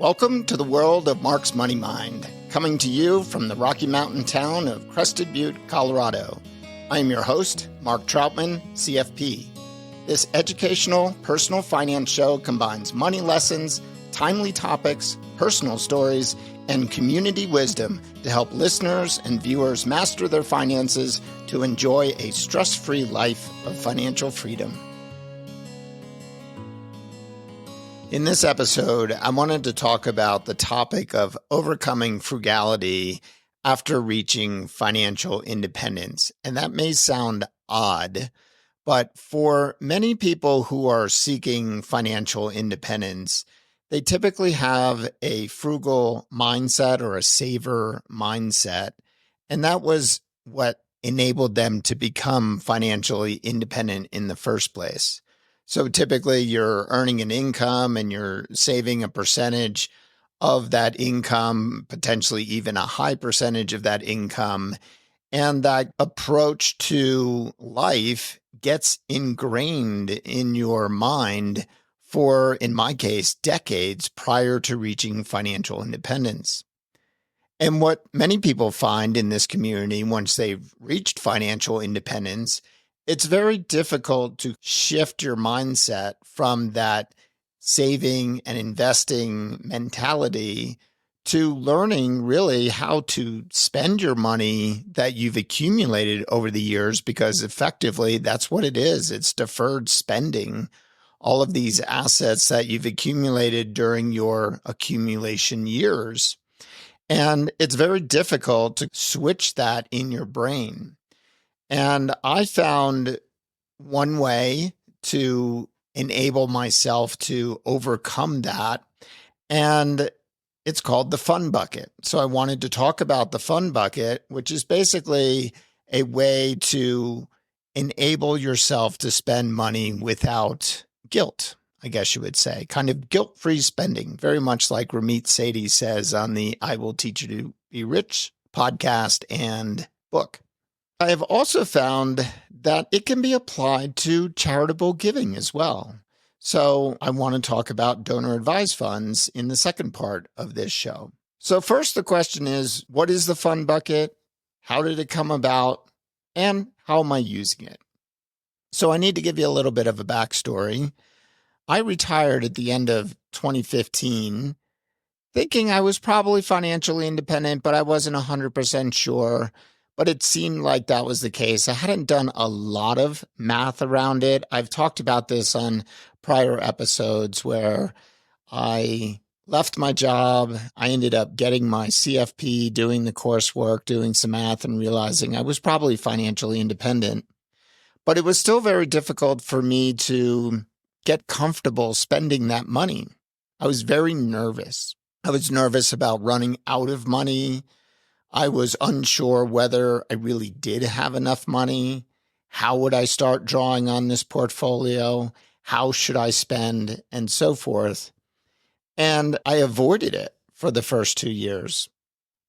Welcome to the world of Mark's Money Mind, coming to you from the Rocky Mountain town of Crested Butte, Colorado. I am your host, Mark Troutman, CFP. This educational, personal finance show combines money lessons, timely topics, personal stories, and community wisdom to help listeners and viewers master their finances to enjoy a stress-free life of financial freedom. In this episode, I wanted to talk about the topic of overcoming frugality after reaching financial independence. And that may sound odd, but for many people who are seeking financial independence, they typically have a frugal mindset or a saver mindset. And that was what enabled them to become financially independent in the first place. So typically you're earning an income and you're saving a percentage of that income, potentially even a high percentage of that income. And that approach to life gets ingrained in your mind for, in my case, decades prior to reaching financial independence. And what many people find in this community once they've reached financial independence, it's very difficult to shift your mindset from that saving and investing mentality to learning really how to spend your money that you've accumulated over the years, because effectively that's what it is. It's deferred spending, all of these assets that you've accumulated during your accumulation years. And it's very difficult to switch that in your brain. And I found one way to enable myself to overcome that, and it's called the fun bucket. So I wanted to talk about the fun bucket, which is basically a way to enable yourself to spend money without guilt, I guess you would say, kind of guilt-free spending, very much like Ramit Sethi says on the I Will Teach You to Be Rich podcast and book. I have also found that it can be applied to charitable giving as well. So I want to talk about donor advised funds in the second part of this show. So first, the question is, what is the fund bucket? How did it come about? And how am I using it? So I need to give you a little bit of a backstory. I retired at the end of 2015, thinking I was probably financially independent, but I wasn't 100% sure. But it seemed like that was the case. I hadn't done a lot of math around it. I've talked about this on prior episodes where I left my job. I ended up getting my CFP, doing the coursework, doing some math, and realizing I was probably financially independent. But it was still very difficult for me to get comfortable spending that money. I was very nervous. I was nervous about running out of money. I was unsure whether I really did have enough money. How would I start drawing on this portfolio? How should I spend? And so forth. And I avoided it for the first 2 years.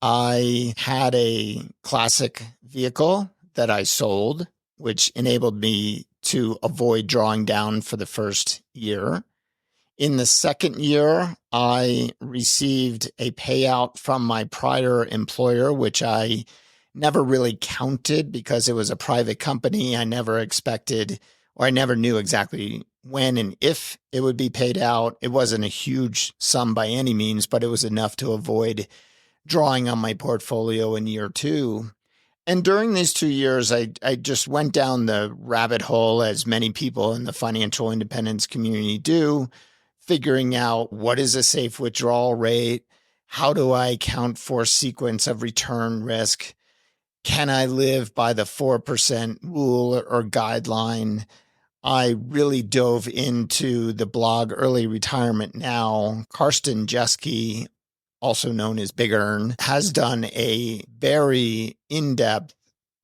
I had a classic vehicle that I sold, which enabled me to avoid drawing down for the first year. In the second year, I received a payout from my prior employer, which I never really counted because it was a private company. I never expected, or I never knew exactly when and if it would be paid out. It wasn't a huge sum by any means, but it was enough to avoid drawing on my portfolio in year 2. And during these 2 years, I just went down the rabbit hole, as many people in the financial independence community do, figuring out what is a safe withdrawal rate, how do I account for sequence of return risk, can I live by the 4% rule or guideline. I really dove into the blog Early Retirement Now. Karsten Jeske, also known as Big Earn, has done a very in-depth,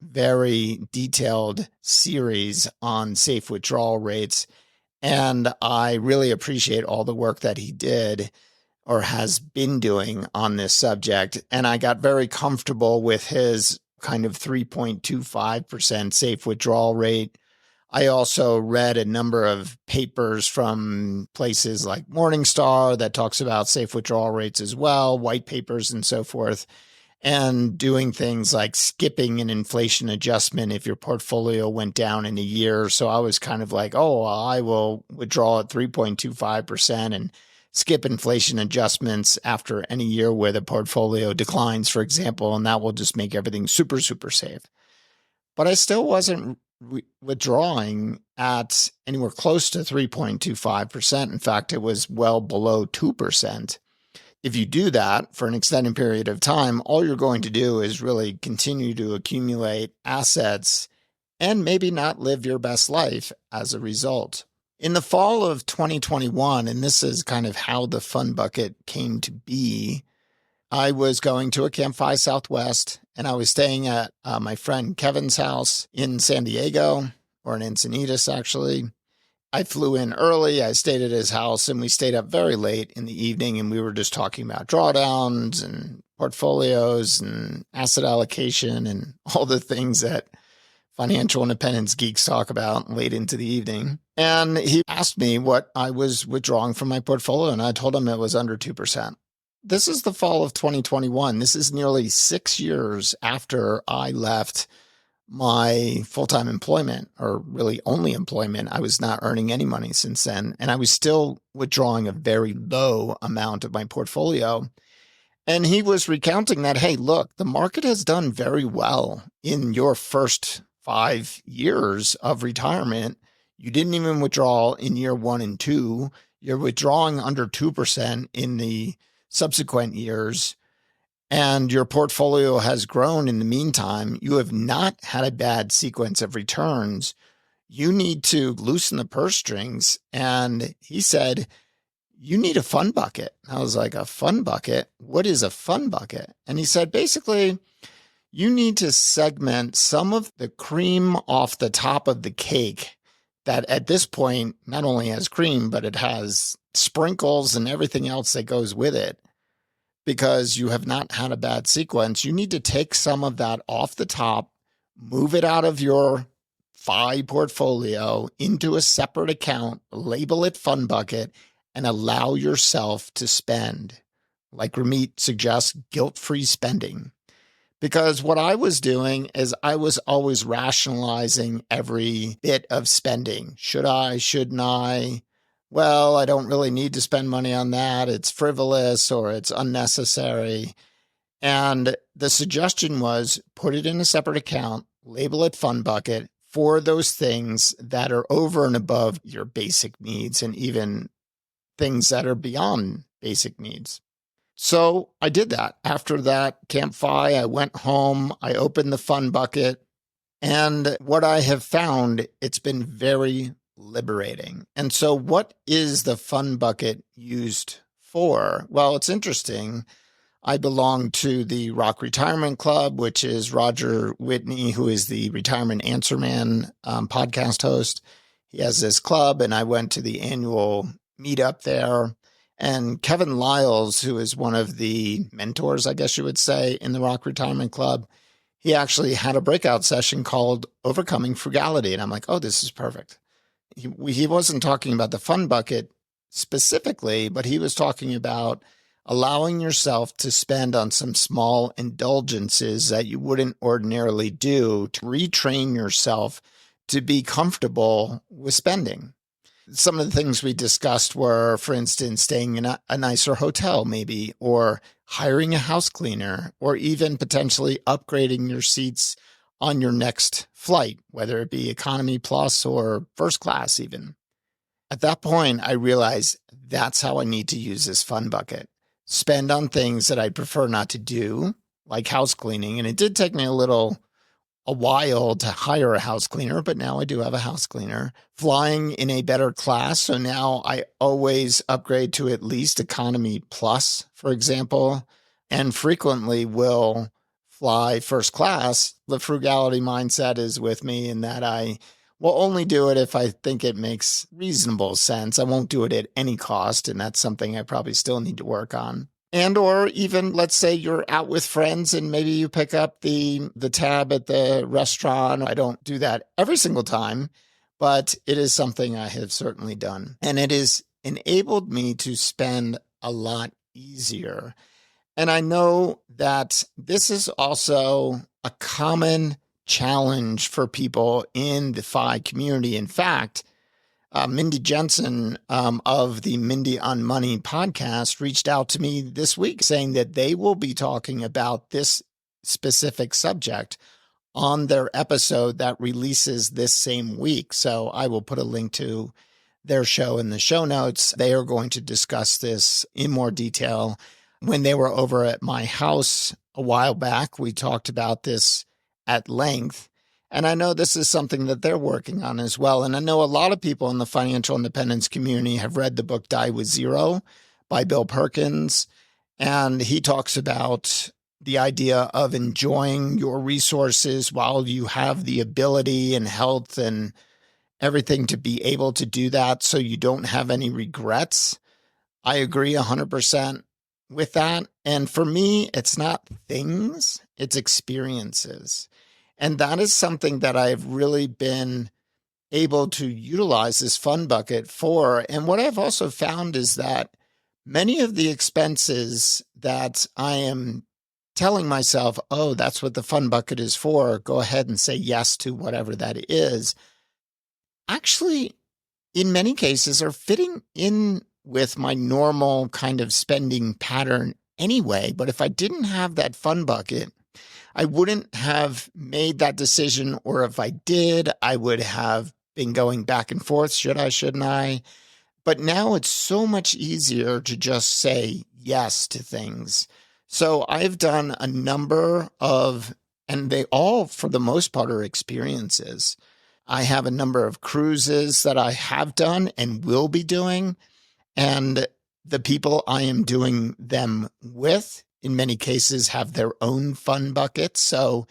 very detailed series on safe withdrawal rates. And I really appreciate all the work that he did or has been doing on this subject. And I got very comfortable with his kind of 3.25% safe withdrawal rate. I also read a number of papers from places like Morningstar that talks about safe withdrawal rates as well, white papers and so forth, and doing things like skipping an inflation adjustment if your portfolio went down in a year. So I was kind of like, oh, well, I will withdraw at 3.25% and skip inflation adjustments after any year where the portfolio declines, for example, and that will just make everything super, super safe. But I still wasn't withdrawing at anywhere close to 3.25%. In fact, it was well below 2%. If you do that for an extended period of time, all you're going to do is really continue to accumulate assets and maybe not live your best life as a result. In the fall of 2021, and this is kind of how the fun bucket came to be, I was going to a Camp Fi Southwest, and I was staying at my friend Kevin's house in San Diego, or in Encinitas, actually. I flew in early, I stayed at his house, and we stayed up very late in the evening, and we were just talking about drawdowns and portfolios and asset allocation and all the things that financial independence geeks talk about late into the evening. And he asked me what I was withdrawing from my portfolio, and I told him it was under 2%. This is the fall of 2021. This is nearly 6 years after I left my full-time employment, or really only employment. I was not earning any money since then, and I was still withdrawing a very low amount of my portfolio. And he was recounting that, hey, look, the market has done very well in your first 5 years of retirement. You didn't even withdraw in year 1 and 2. You're withdrawing under 2% in the subsequent years, and your portfolio has grown in the meantime. You have not had a bad sequence of returns. You need to loosen the purse strings. And he said, you need a fun bucket. I was like, a fun bucket? What is a fun bucket? And he said, basically, you need to segment some of the cream off the top of the cake that at this point not only has cream, but it has sprinkles and everything else that goes with it. Because you have not had a bad sequence, you need to take some of that off the top, move it out of your FI portfolio into a separate account, label it fun bucket, and allow yourself to spend. Like Ramit suggests, guilt-free spending. Because what I was doing is I was always rationalizing every bit of spending. Should I? Shouldn't I? Well, I don't really need to spend money on that. It's frivolous or it's unnecessary. And the suggestion was put it in a separate account, label it fun bucket for those things that are over and above your basic needs and even things that are beyond basic needs. So I did that. After that Camp Fi, I went home, I opened the fun bucket, and what I have found, it's been very liberating. And so what is the fun bucket used for? Well, it's interesting. I belong to the Rock Retirement Club, which is Roger Whitney, who is the Retirement Answer Man podcast host. He has this club, and I went to the annual meetup there. And Kevin Lyles, who is one of the mentors, I guess you would say, in the Rock Retirement Club, he actually had a breakout session called Overcoming Frugality. And I'm like, oh, this is perfect. He wasn't talking about the fun bucket specifically, but he was talking about allowing yourself to spend on some small indulgences that you wouldn't ordinarily do to retrain yourself to be comfortable with spending. Some of the things we discussed were, for instance, staying in a nicer hotel maybe, or hiring a house cleaner, or even potentially upgrading your seats on your next flight, whether it be economy plus or first class even. At that point, I realized that's how I need to use this fun bucket. Spend on things that I prefer not to do, like house cleaning. And it did take me a while to hire a house cleaner, but now I do have a house cleaner. Flying in a better class, so now I always upgrade to at least economy plus, for example, and frequently will fly first class. The frugality mindset is with me in that I will only do it if I think it makes reasonable sense. I won't do it at any cost, and that's something I probably still need to work on. And or even, let's say you're out with friends and maybe you pick up the tab at the restaurant. I don't do that every single time, but it is something I have certainly done. And it has enabled me to spend a lot easier. And I know that this is also a common challenge for people in the FI community. In fact, Mindy Jensen of the Mindy on Money podcast reached out to me this week saying that they will be talking about this specific subject on their episode that releases this same week. So I will put a link to their show in the show notes. They are going to discuss this in more detail. When they were over at my house a while back, we talked about this at length. And I know this is something that they're working on as well. And I know a lot of people in the financial independence community have read the book Die with Zero by Bill Perkins. And he talks about the idea of enjoying your resources while you have the ability and health and everything to be able to do that so you don't have any regrets. I agree 100% with that. And for me, it's not things, it's experiences. And that is something that I've really been able to utilize this fun bucket for. And what I've also found is that many of the expenses that I am telling myself, oh, that's what the fun bucket is for, go ahead and say yes to whatever that is, actually, in many cases, are fitting in with my normal kind of spending pattern anyway. But if I didn't have that fun bucket, I wouldn't have made that decision, or if I did, I would have been going back and forth. Should I, shouldn't I? But now it's so much easier to just say yes to things. So I've done a number of, and they all, for the most part, are experiences. I have a number of cruises that I have done and will be doing. And the people I am doing them with, in many cases, have their own fun buckets. So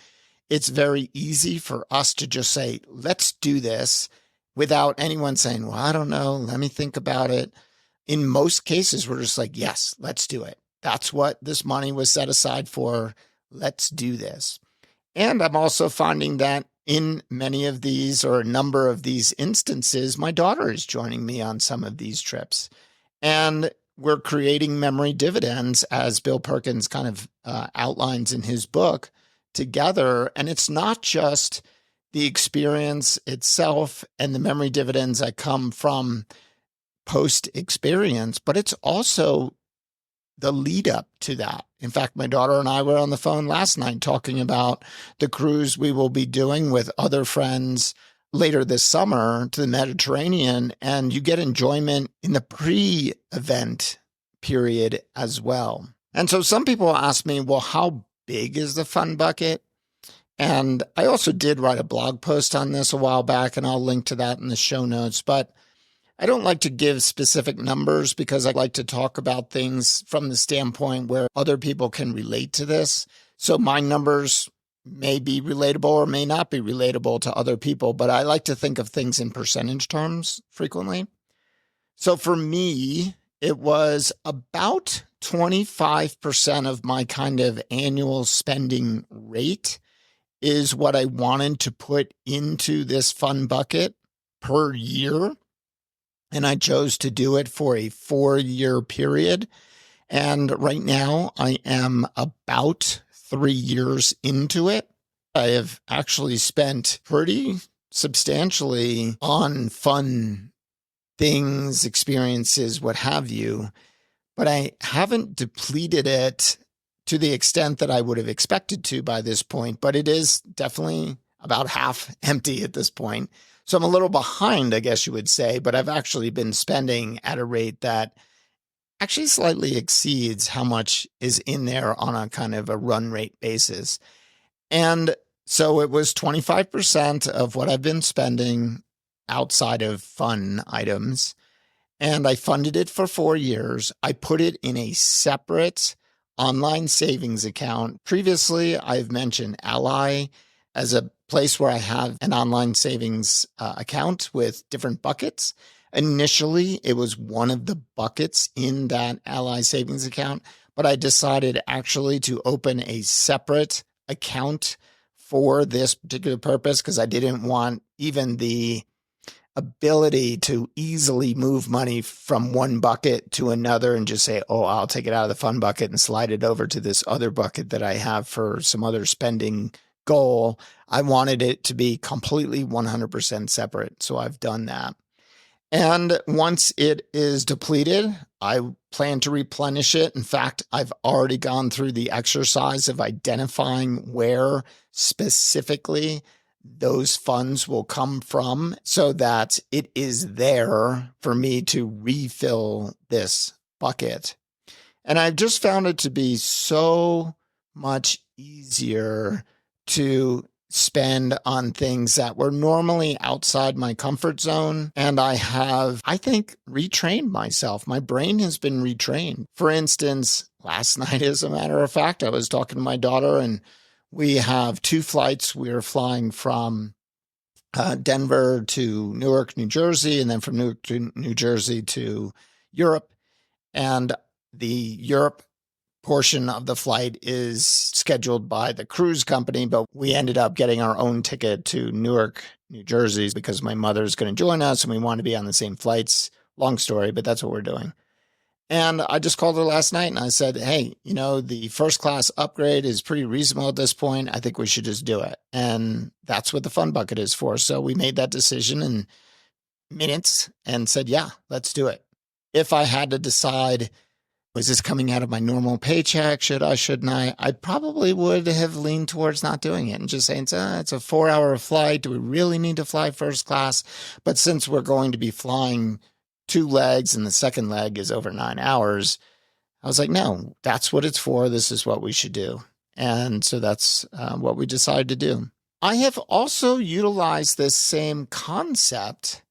it's very easy for us to just say, let's do this, without anyone saying, well, I don't know, let me think about it. In most cases, we're just like, yes, let's do it. That's what this money was set aside for. Let's do this. And I'm also finding that in many of these, or a number of these instances, my daughter is joining me on some of these trips. And we're creating memory dividends, as Bill Perkins kind of outlines in his book, together. And it's not just the experience itself and the memory dividends that come from post-experience, but it's also the lead up to that. In fact, my daughter and I were on the phone last night talking about the cruise we will be doing with other friends later this summer to the Mediterranean, and you get enjoyment in the pre-event period as well. And so some people ask me, well, how big is the fun bucket? And I also did write a blog post on this a while back, and I'll link to that in the show notes. But I don't like to give specific numbers because I like to talk about things from the standpoint where other people can relate to this. So my numbers may be relatable or may not be relatable to other people, but I like to think of things in percentage terms frequently. So for me, it was about 25% of my kind of annual spending rate is what I wanted to put into this fun bucket per year. And I chose to do it for a 4-year period. And right now I am about 3 years into it. I have actually spent pretty substantially on fun things, experiences, what have you, but I haven't depleted it to the extent that I would have expected to by this point, but it is definitely about half empty at this point. So I'm a little behind, I guess you would say, but I've actually been spending at a rate that actually slightly exceeds how much is in there on a kind of a run rate basis. And so it was 25% of what I've been spending outside of fun items. And I funded it for 4 years. I put it in a separate online savings account. Previously, I've mentioned Ally as a place where I have an online savings account with different buckets. Initially, it was one of the buckets in that Ally savings account, but I decided actually to open a separate account for this particular purpose because I didn't want even the ability to easily move money from one bucket to another and just say, oh, I'll take it out of the fun bucket and slide it over to this other bucket that I have for some other spending goal. I wanted it to be completely 100% separate. So I've done that. And once it is depleted, I plan to replenish it. In fact, I've already gone through the exercise of identifying where specifically those funds will come from so that it is there for me to refill this bucket. And I've just found it to be so much easier to spend on things that were normally outside my comfort zone. And I have, I think, retrained myself. My brain has been retrained. For instance, last night, as a matter of fact, I was talking to my daughter, and we have 2 flights. We are flying from Denver to Newark, New Jersey, and then from Newark to New Jersey to Europe. And the Europe portion of the flight is scheduled by the cruise company, but we ended up getting our own ticket to Newark, New Jersey, because my mother's going to join us and we want to be on the same flights. Long story, but that's what we're doing. And I just called her last night and I said, hey, the first class upgrade is pretty reasonable at this point. I think we should just do it. And that's what the fun bucket is for. So we made that decision in minutes and said, yeah, let's do it. If I had to decide, was this coming out of my normal paycheck? Should I, shouldn't I? I probably would have leaned towards not doing it and just saying, it's a 4-hour flight. Do we really need to fly first class? But since we're going to be flying 2 legs and the second leg is over 9 hours, I was like, no, that's what it's for. This is what we should do. And so that's what we decided to do. I have also utilized this same concept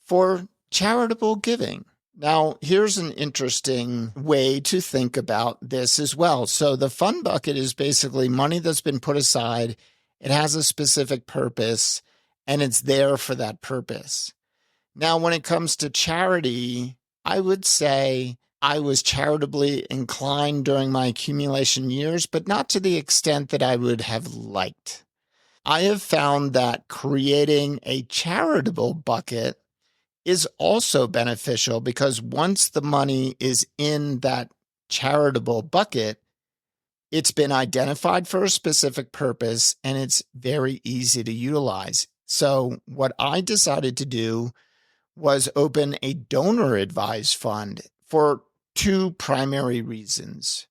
for charitable giving. Now, here's an interesting way to think about this as well. So the fun bucket is basically money that's been put aside. It has a specific purpose, and it's there for that purpose. Now, when it comes to charity, I would say I was charitably inclined during my accumulation years, but not to the extent that I would have liked. I have found that creating a charitable bucket is also beneficial because once the money is in that charitable bucket, it's been identified for a specific purpose and it's very easy to utilize. So what I decided to do was open a donor advised fund for 2 primary reasons.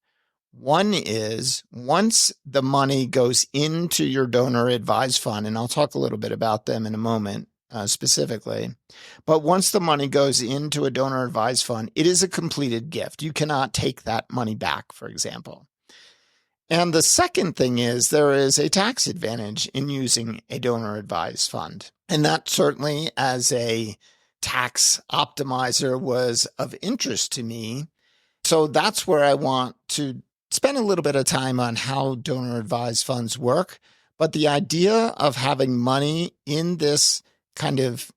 One is once the money goes into your donor advised fund, and I'll talk a little bit about them in a moment, specifically. But once the money goes into a donor advised fund, it is a completed gift. You cannot take that money back, for example. And the second thing is there is a tax advantage in using a donor advised fund. And that certainly as a tax optimizer was of interest to me. So that's where I want to spend a little bit of time on how donor advised funds work. But the idea of having money in this kind of,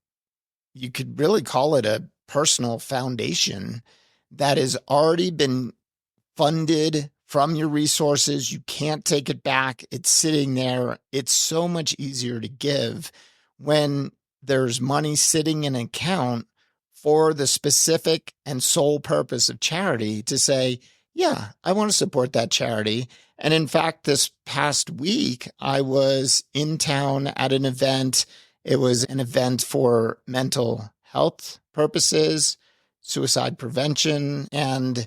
you could really call it a personal foundation that has already been funded from your resources. You can't take it back. It's sitting there. It's so much easier to give when there's money sitting in an account for the specific and sole purpose of charity to say, yeah, I want to support that charity. And in fact, this past week, I was in town at an event. It was an event for mental health purposes, suicide prevention, and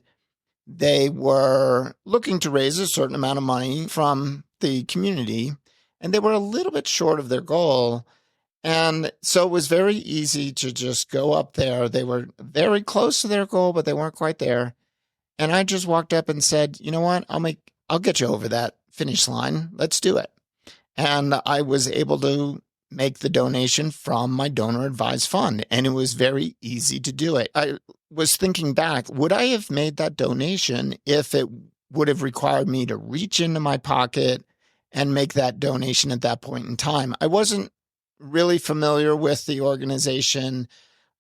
they were looking to raise a certain amount of money from the community, and they were a little bit short of their goal. And so it was very easy to just go up there. They were very close to their goal, but they weren't quite there. And I just walked up and said, you know what? I'll get you over that finish line. Let's do it. And I was able to make the donation from my donor advised fund. And it was very easy to do it. I was thinking back, would I have made that donation if it would have required me to reach into my pocket and make that donation at that point in time? I wasn't really familiar with the organization.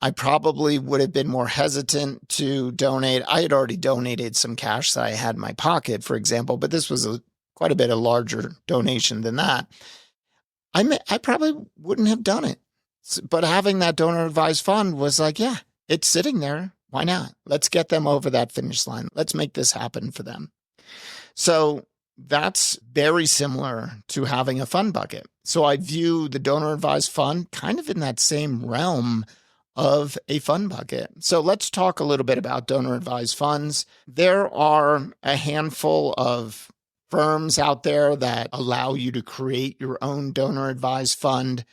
I probably would have been more hesitant to donate. I had already donated some cash that I had in my pocket, for example, but this was quite a bit of larger donation than that. I probably wouldn't have done it. But having that donor advised fund was like, yeah, it's sitting there. Why not? Let's get them over that finish line. Let's make this happen for them. So that's very similar to having a fund bucket. So I view the donor advised fund kind of in that same realm of a fund bucket. So let's talk a little bit about donor advised funds. There are a handful of firms out there that allow you to create your own donor advised fund.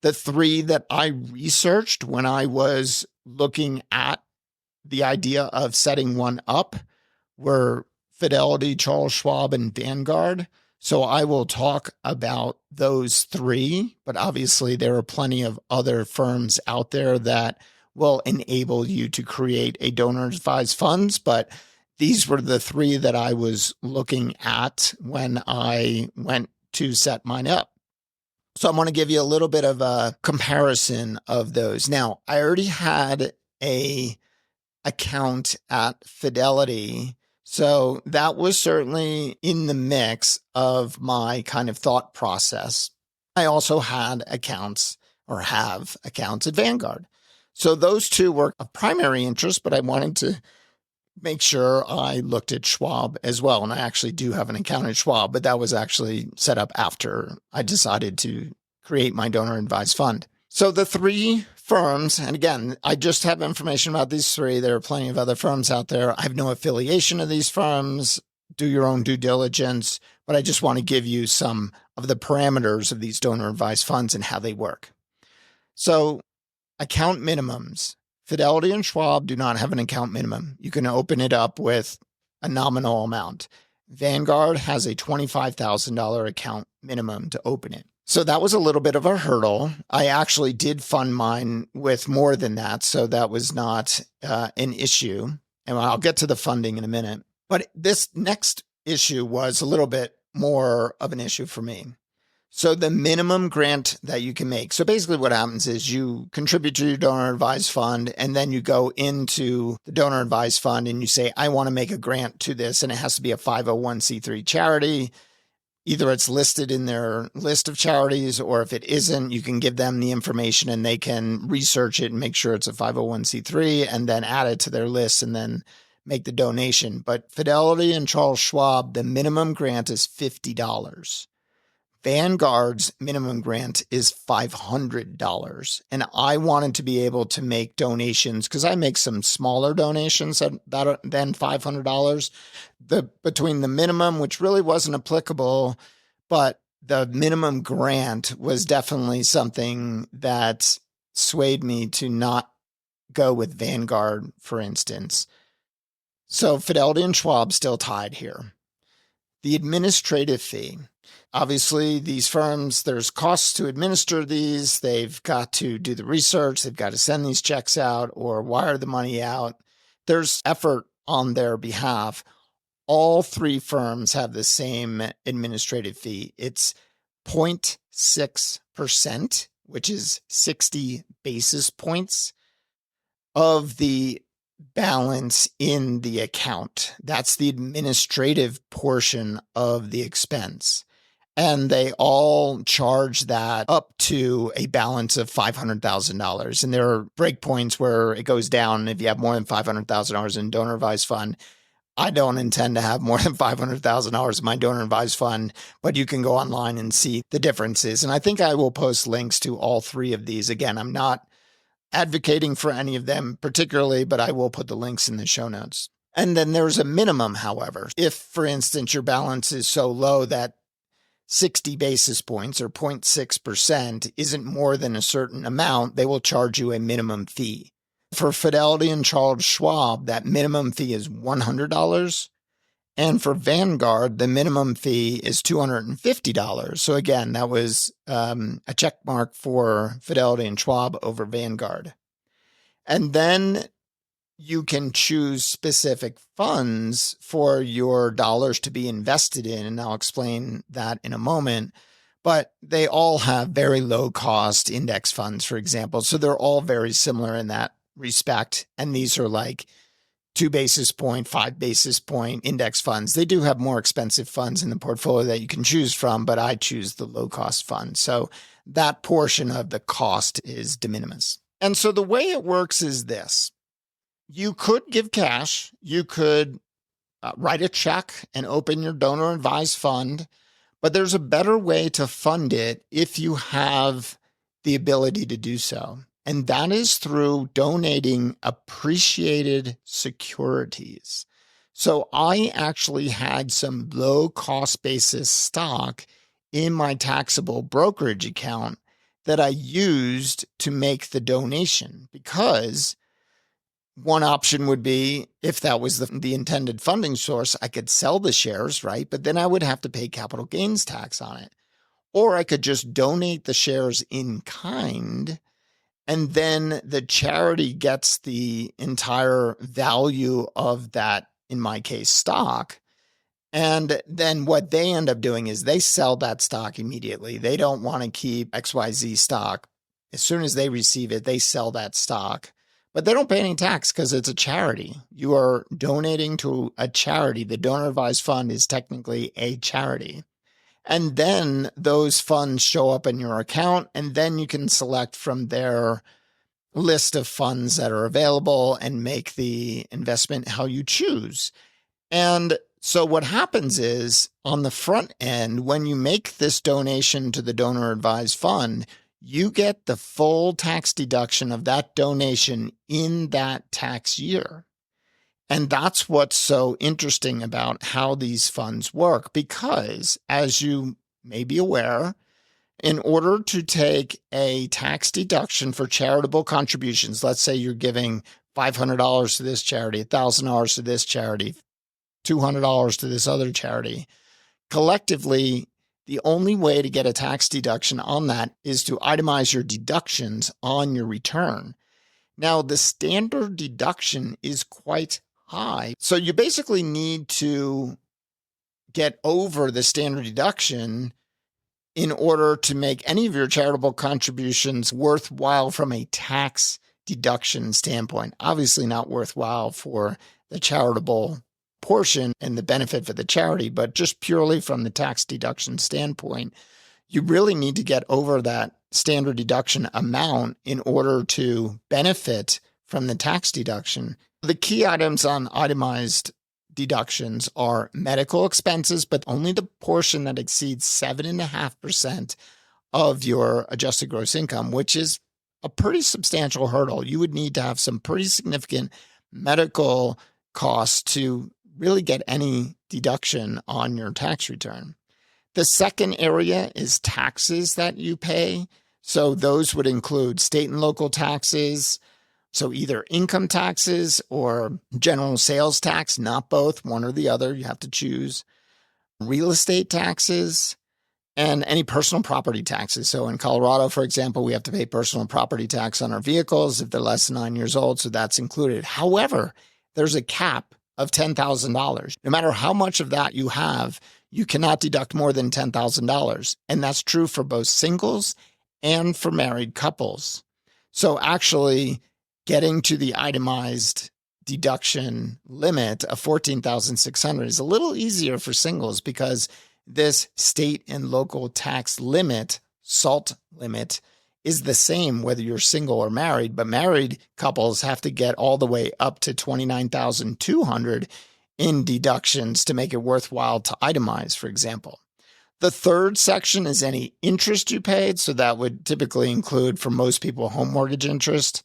The three that I researched when I was looking at the idea of setting one up were Fidelity, Charles Schwab, and Vanguard. So I will talk about those three, but obviously there are plenty of other firms out there that will enable you to create a donor advised funds. But these were the three that I was looking at when I went to set mine up. So I'm going to give you a little bit of a comparison of those. Now, I already had a account at Fidelity, so that was certainly in the mix of my kind of thought process. I also had accounts or have accounts at Vanguard. So those two were of primary interest, but I wanted to make sure I looked at Schwab as well. And I actually do have an account at Schwab, but that was actually set up after I decided to create my donor advised fund. So the three firms, and again, I just have information about these three. There are plenty of other firms out there. I have no affiliation of these firms. Do your own due diligence, but I just want to give you some of the parameters of these donor advised funds and how they work. So account minimums. Fidelity and Schwab do not have an account minimum. You can open it up with a nominal amount. Vanguard has a $25,000 account minimum to open it. So that was a little bit of a hurdle. I actually did fund mine with more than that, so that was not an issue. And I'll get to the funding in a minute. But this next issue was a little bit more of an issue for me. So the minimum grant that you can make. So basically what happens is you contribute to your donor advised fund, and then you go into the donor advised fund and you say, I want to make a grant to this, and it has to be a 501c3 charity. Either it's listed in their list of charities, or if it isn't, you can give them the information and they can research it and make sure it's a 501c3 and then add it to their list and then make the donation. But Fidelity and Charles Schwab, the minimum grant is $50. Vanguard's minimum grant is $500. And I wanted to be able to make donations because I make some smaller donations than $500. Between the minimum, which really wasn't applicable, but the minimum grant was definitely something that swayed me to not go with Vanguard, for instance. So Fidelity and Schwab still tied here. The administrative fee. Obviously, these firms, there's costs to administer these. They've got to do the research. They've got to send these checks out or wire the money out. There's effort on their behalf. All three firms have the same administrative fee. It's 0.6%, which is 60 basis points of the balance in the account. That's the administrative portion of the expense. And they all charge that up to a balance of $500,000. And there are breakpoints where it goes down. If you have more than $500,000 in donor advised fund, I don't intend to have more than $500,000 in my donor advised fund, but you can go online and see the differences. And I think I will post links to all three of these. Again, I'm not advocating for any of them particularly, but I will put the links in the show notes. And then there's a minimum, however. If, for instance, your balance is so low that 60 basis points or 0.6% isn't more than a certain amount, they will charge you a minimum fee. For Fidelity and Charles Schwab, that minimum fee is $100. And for Vanguard, the minimum fee is $250. So again, that was a check mark for Fidelity and Schwab over Vanguard. And then you can choose specific funds for your dollars to be invested in, and I'll explain that in a moment. But they all have very low cost index funds, for example. So they're all very similar in that respect. And these are like 2 basis point, 5 basis point index funds. They do have more expensive funds in the portfolio that you can choose from, but I choose the low cost fund. So that portion of the cost is de minimis. And so the way it works is this. You could give cash. You could write a check and open your donor advised fund, but there's a better way to fund it if you have the ability to do so. And that is through donating appreciated securities. So I actually had some low cost basis stock in my taxable brokerage account that I used to make the donation, because one option would be, if that was the intended funding source, I could sell the shares, right? But then I would have to pay capital gains tax on it. Or I could just donate the shares in kind, and then the charity gets the entire value of that, in my case, stock. And then what they end up doing is they sell that stock immediately. They don't want to keep XYZ stock. As soon as they receive it, they sell that stock. But they don't pay any tax because it's a charity. You are donating to a charity. The donor advised fund is technically a charity. And then those funds show up in your account, and then you can select from their list of funds that are available and make the investment how you choose. And so what happens is, on the front end, when you make this donation to the donor advised fund, you get the full tax deduction of that donation in that tax year. And that's what's so interesting about how these funds work, because, as you may be aware, in order to take a tax deduction for charitable contributions, let's say you're giving $500 to this charity, $1,000 to this charity, $200 to this other charity, collectively, the only way to get a tax deduction on that is to itemize your deductions on your return. Now, the standard deduction is quite high. So you basically need to get over the standard deduction in order to make any of your charitable contributions worthwhile from a tax deduction standpoint. Obviously not worthwhile for the charitable portion and the benefit for the charity, but just purely from the tax deduction standpoint, you really need to get over that standard deduction amount in order to benefit from the tax deduction. The key items on itemized deductions are medical expenses, but only the portion that exceeds 7.5% of your adjusted gross income, which is a pretty substantial hurdle. You would need to have some pretty significant medical costs to really get any deduction on your tax return. The second area is taxes that you pay. So those would include state and local taxes. So either income taxes or general sales tax, not both, one or the other, you have to choose. Real estate taxes and any personal property taxes. So in Colorado, for example, we have to pay personal property tax on our vehicles if they're less than 9 years old. So that's included. However, there's a cap of $10,000. No matter how much of that you have, you cannot deduct more than $10,000. And that's true for both singles and for married couples. So actually getting to the itemized deduction limit of $14,600 is a little easier for singles, because this state and local tax limit, SALT limit, is the same whether you're single or married, but married couples have to get all the way up to $29,200 in deductions to make it worthwhile to itemize, for example. The third section is any interest you paid. So that would typically include, for most people, home mortgage interest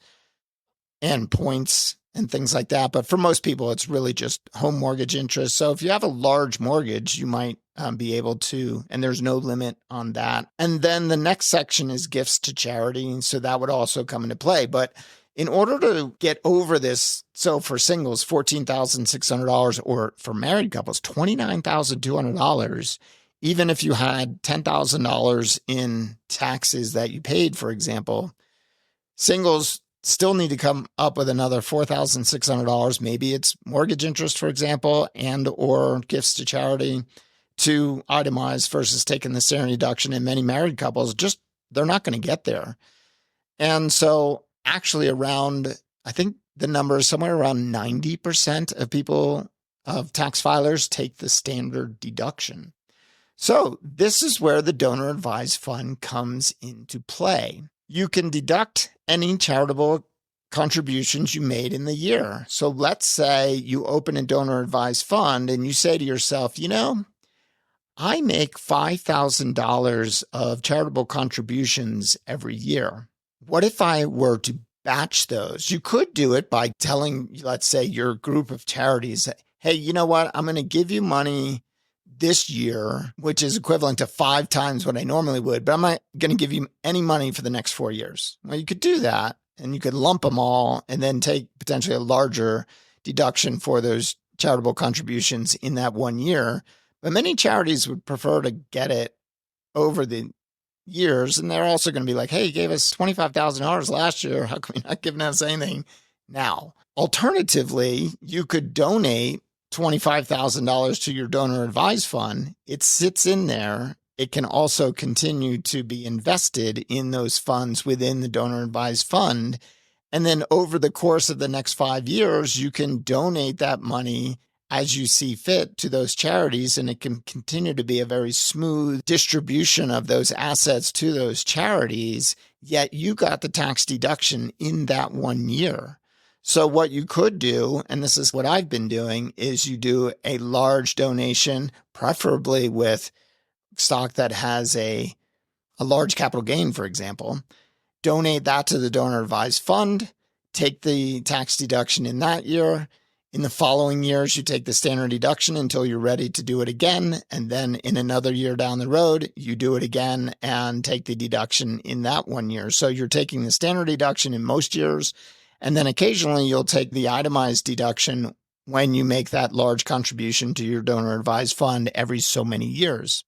and points and things like that. But for most people, it's really just home mortgage interest. So if you have a large mortgage, you might be able to, and there's no limit on that. And then the next section is gifts to charity. And so that would also come into play. But in order to get over this, so for singles, $14,600, or for married couples, $29,200, even if you had $10,000 in taxes that you paid, for example, singles still need to come up with another $4,600. Maybe it's mortgage interest, for example, and or gifts to charity to itemize versus taking the standard deduction. And many married couples they're not going to get there. And so actually I think the number is somewhere around 90% of tax filers take the standard deduction. So this is where the donor advised fund comes into play. You can deduct any charitable contributions you made in the year. So let's say you open a donor advised fund and you say to yourself, I make $5,000 of charitable contributions every year. What if I were to batch those? You could do it by telling, let's say, your group of charities, hey, you know what? I'm going to give you money this year, which is equivalent to 5 times what I normally would, but I'm not going to give you any money for the next 4 years. Well, you could do that, and you could lump them all and then take potentially a larger deduction for those charitable contributions in that 1 year. But many charities would prefer to get it over the years, and they're also going to be like, hey, you gave us $25,000 last year. How come you're not giving us anything now? Alternatively, you could donate $25,000 to your donor advised fund. It sits in there. It can also continue to be invested in those funds within the donor advised fund. And then over the course of the next 5 years, you can donate that money as you see fit to those charities, and it can continue to be a very smooth distribution of those assets to those charities, yet you got the tax deduction in that 1 year. So what you could do, and this is what I've been doing, is you do a large donation, preferably with stock that has a large capital gain, for example. Donate that to the donor advised fund, take the tax deduction in that year. In the following years, you take the standard deduction until you're ready to do it again. And then in another year down the road, you do it again and take the deduction in that 1 year. So you're taking the standard deduction in most years. And then occasionally you'll take the itemized deduction when you make that large contribution to your donor advised fund every so many years.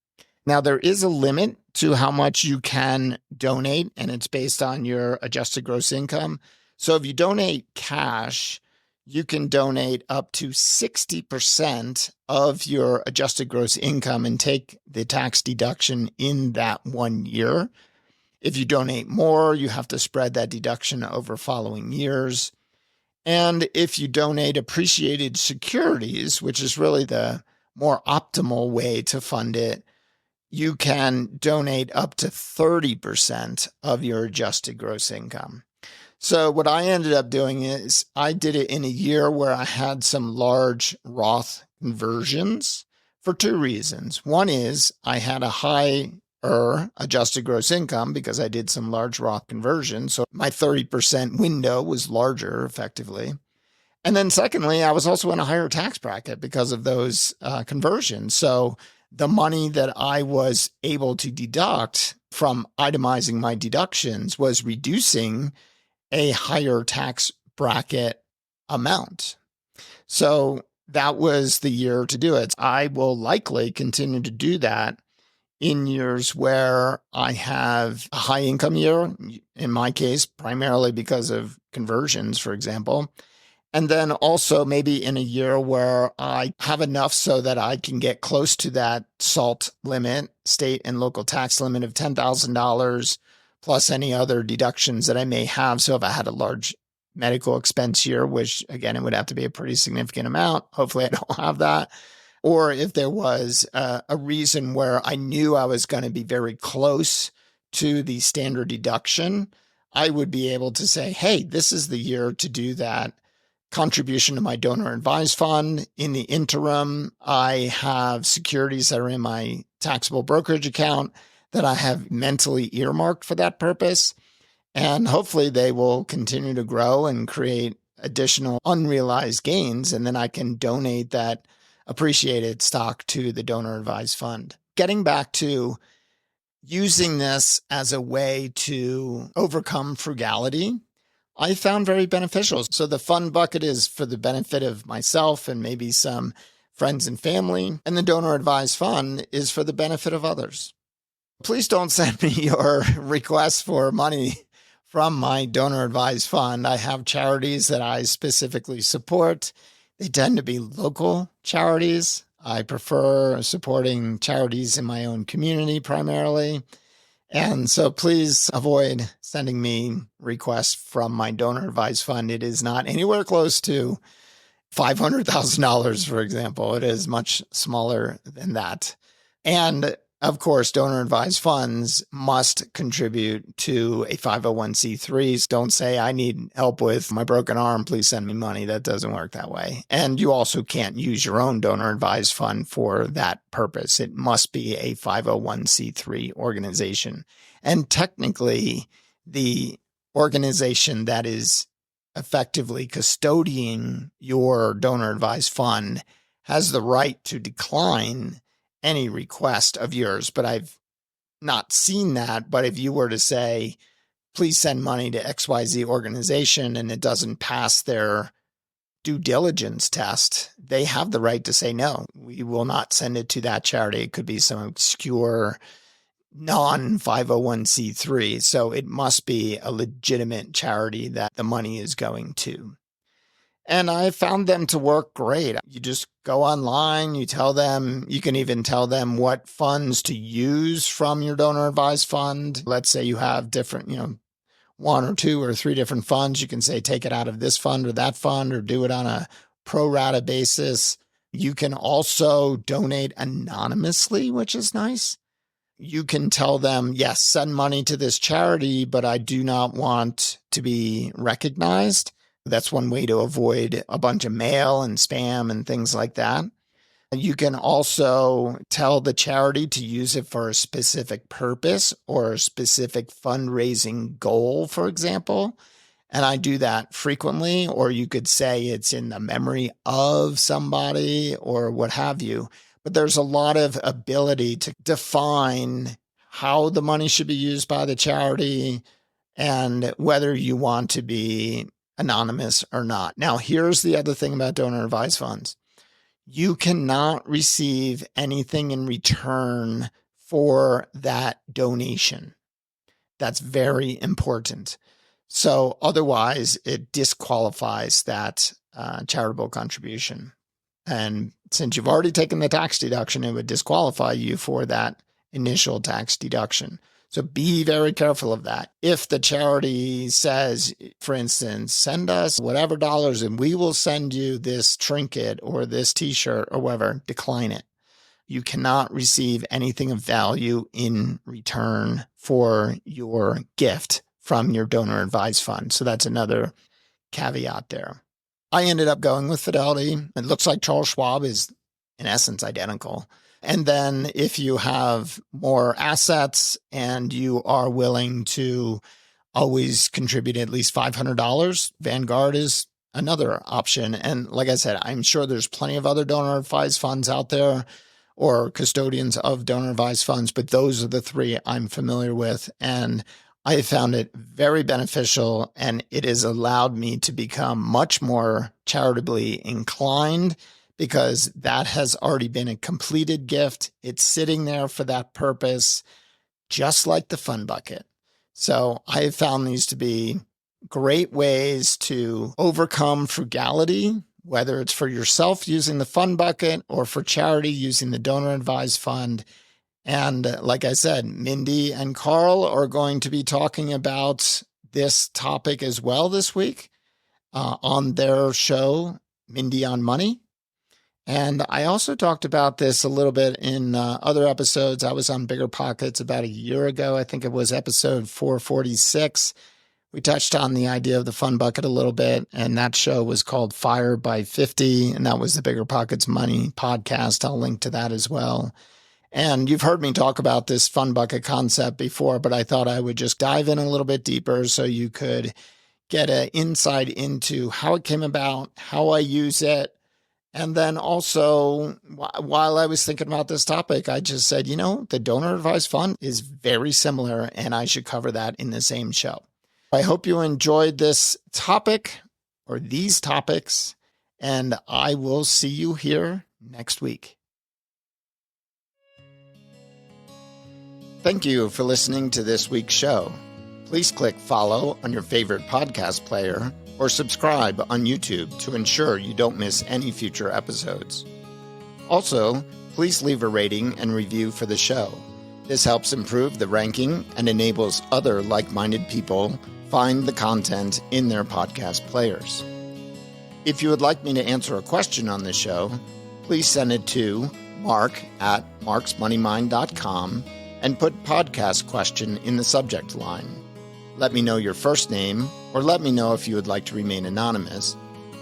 Now, there is a limit to how much you can donate, and it's based on your adjusted gross income. So if you donate cash, you can donate up to 60% of your adjusted gross income and take the tax deduction in that 1 year. If you donate more, you have to spread that deduction over following years. And if you donate appreciated securities, which is really the more optimal way to fund it, you can donate up to 30% of your adjusted gross income. So what I ended up doing is I did it in a year where I had some large Roth conversions for 2 reasons. One is I had a higher adjusted gross income because I did some large Roth conversions. So my 30% window was larger effectively. And then secondly, I was also in a higher tax bracket because of those conversions. So the money that I was able to deduct from itemizing my deductions was reducing a higher tax bracket amount. So that was the year to do it. I will likely continue to do that in years where I have a high income year, in my case, primarily because of conversions, for example. And then also maybe in a year where I have enough so that I can get close to that SALT limit, state and local tax limit of $10,000 plus any other deductions that I may have. So if I had a large medical expense year, which again, it would have to be a pretty significant amount. Hopefully I don't have that. Or if there was a reason where I knew I was going to be very close to the standard deduction, I would be able to say, hey, this is the year to do that contribution to my donor advised fund. In the interim, I have securities that are in my taxable brokerage account that I have mentally earmarked for that purpose. And hopefully they will continue to grow and create additional unrealized gains. And then I can donate that appreciated stock to the donor advised fund. Getting back to using this as a way to overcome frugality, I found very beneficial. So the fund bucket is for the benefit of myself and maybe some friends and family, and the donor advised fund is for the benefit of others. Please don't send me your requests for money from my donor advised fund. I have charities that I specifically support. They tend to be local charities. I prefer supporting charities in my own community primarily. And so please avoid sending me requests from my donor advised fund. It is not anywhere close to $500,000, for example. It is much smaller than that. And of course, donor advised funds must contribute to a 501c3. Don't say, I need help with my broken arm, please send me money. That doesn't work that way. And you also can't use your own donor advised fund for that purpose. It must be a 501c3 organization. And technically, the organization that is effectively custodying your donor advised fund has the right to decline any request of yours, but I've not seen that. But if you were to say, please send money to XYZ organization and it doesn't pass their due diligence test, they have the right to say, no, we will not send it to that charity. It could be some obscure non-501c3. So it must be a legitimate charity that the money is going to. And I found them to work great. You just go online, you tell them, you can even tell them what funds to use from your donor advised fund. Let's say you have different, 1 or 2 or 3 different funds. You can say, take it out of this fund or that fund, or do it on a pro rata basis. You can also donate anonymously, which is nice. You can tell them, yes, send money to this charity, but I do not want to be recognized. That's one way to avoid a bunch of mail and spam and things like that. You can also tell the charity to use it for a specific purpose or a specific fundraising goal, for example. And I do that frequently. Or you could say it's in the memory of somebody or what have you. But there's a lot of ability to define how the money should be used by the charity and whether you want to be anonymous or not. Now, here's the other thing about donor advised funds. You cannot receive anything in return for that donation. That's very important. So otherwise, it disqualifies that charitable contribution. And since you've already taken the tax deduction, it would disqualify you for that initial tax deduction. So be very careful of that. If the charity says, for instance, send us whatever dollars and we will send you this trinket or this t-shirt or whatever, decline it. You cannot receive anything of value in return for your gift from your donor advised fund. So that's another caveat there. I ended up going with Fidelity. It looks like Charles Schwab is in essence identical. And then if you have more assets and you are willing to always contribute at least $500, Vanguard is another option. And like I said, I'm sure there's plenty of other donor advised funds out there or custodians of donor advised funds, but those are the 3 I'm familiar with. And I have found it very beneficial, and it has allowed me to become much more charitably inclined, because that has already been a completed gift. It's sitting there for that purpose, just like the fun bucket. So I have found these to be great ways to overcome frugality, whether it's for yourself using the fun bucket or for charity using the donor advised fund. And like I said, Mindy and Carl are going to be talking about this topic as well this week on their show, Mindy on Money. And I also talked about this a little bit in other episodes. I was on Bigger Pockets about a year ago. I think it was episode 446. We touched on the idea of the fun bucket a little bit, and that show was called Fire by 50, and that was the Bigger Pockets Money podcast. I'll link to that as well. And you've heard me talk about this fun bucket concept before, but I thought I would just dive in a little bit deeper so you could get an insight into how it came about, how I use it. And then also, while I was thinking about this topic, I just said, the donor advised fund is very similar, and I should cover that in the same show. I hope you enjoyed this topic or these topics, and I will see you here next week. Thank you for listening to this week's show. Please click follow on your favorite podcast player or subscribe on YouTube to ensure you don't miss any future episodes. Also, please leave a rating and review for the show. This helps improve the ranking and enables other like-minded people find the content in their podcast players. If you would like me to answer a question on this show, please send it to mark@marksmoneymind.com and put podcast question in the subject line. Let me know your first name, or let me know if you would like to remain anonymous,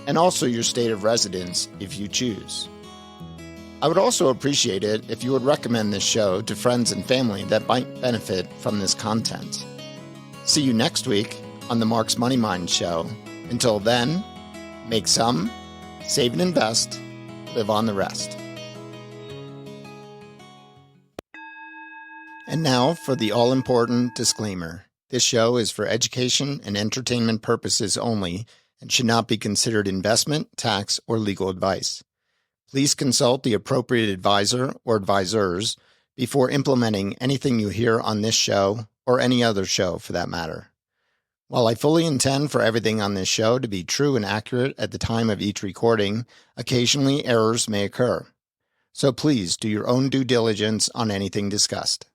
and also your state of residence if you choose. I would also appreciate it if you would recommend this show to friends and family that might benefit from this content. See you next week on the Mark's Money Mind Show. Until then, make some, save and invest, live on the rest. And now for the all-important disclaimer. This show is for education and entertainment purposes only and should not be considered investment, tax, or legal advice. Please consult the appropriate advisor or advisors before implementing anything you hear on this show or any other show for that matter. While I fully intend for everything on this show to be true and accurate at the time of each recording, occasionally errors may occur. So please do your own due diligence on anything discussed.